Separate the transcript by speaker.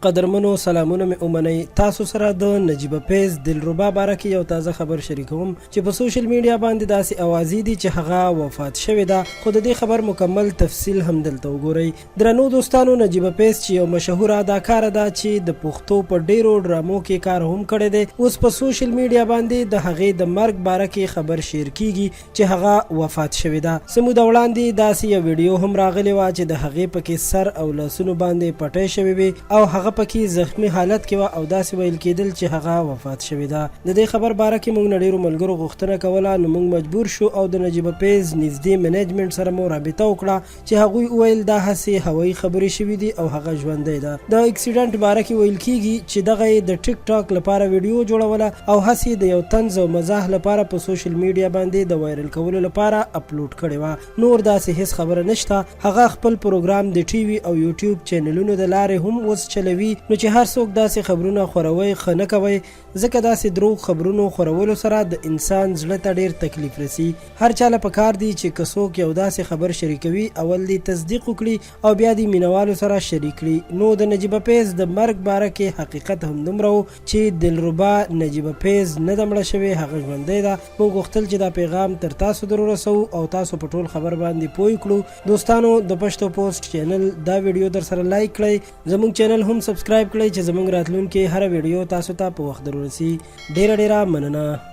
Speaker 1: قدرمنو سلامونه مې اومنئ. تاسو سره د نجیبه فیض دلربا باره کې یو تازه خبر شریکوم چې په سوشل میډیا باندې داسې اوازې دي چې هغه وفات شوې ده، خو د دې خبر مکمل تفصیل هم دلته وګورئ. درنو دوستانو، نجیبه فیض چې یو مشهوره اداکاره ده چې د پښتو په ډیرو ډرامو کې کار هم کړی دی، اوس په سوشل میډیا باندې د هغې د مرګ باره کې خبر شیر کیږي چې هغه وفات شوې ده. څه موده وړاندې داسې یو ویډیو هم راغلی وه چې د هغې پکې سر او لاسونو باندې پټۍ شوې وې او هغه پکې زخمی حالت کې و او داسې ویل کېدل چې هغه وفات شوې ده. د دې خبر باره کې موږ نه ډېرو ملګرو غوښتنه کوله، نو موږ مجبور شو او د نجیبه فیض نږدې منیجمنټ سره مو رابطه وکړه چې هغوی وویل دا هسې هوایي خبرې شوي دي او هغه ژوندی ده. د اکسیډنټ باره کې ویل کېږي چې دغه یې د ټیک ټاک لپاره ویډیو جوړوله او هسې د یو طنز او مزاح لپاره په سوشل میډیا باندې د وایرل کولو لپاره اپلوډ کړې وه. نور داسې هیڅ خبره نشته. هغه خپل پروګرام د ټي وي او یوټیوب چینلونو د لارې هم اوس چلوي، نو چې هر څوک داسې خبرونه خوروي ښه نه کوئ، ځکه داسې دروغ خبرونو خورولو سره د انسان زړه ته ډېر تکلیف رسي. هر چاله پکار دی چې که څوک یو داسې خبر شریکوي اول دی تصدیق وکړي او بیا دی مینوالو سره شریک کړي. نو د نجیبه فیض د مرګ باره کې حقیقت هم دومره و چې دلربا نجیبه فیض نه ده مړه شوې، هغه ژوندی ده. موږ غوښتل چې دا پیغام تر تاسو در ورسوو او تاسو په ټول خبر باندې پوه کړو. دوستانو، د پښتو پوسټ چینل دا ویډیو در سره لایک کړئ، زموږ چینل هم سبسکرایب کړئ چې زموږ راتلونکي هر ویډیو تاسو ته په وخت در ورسي. ډیره مننه.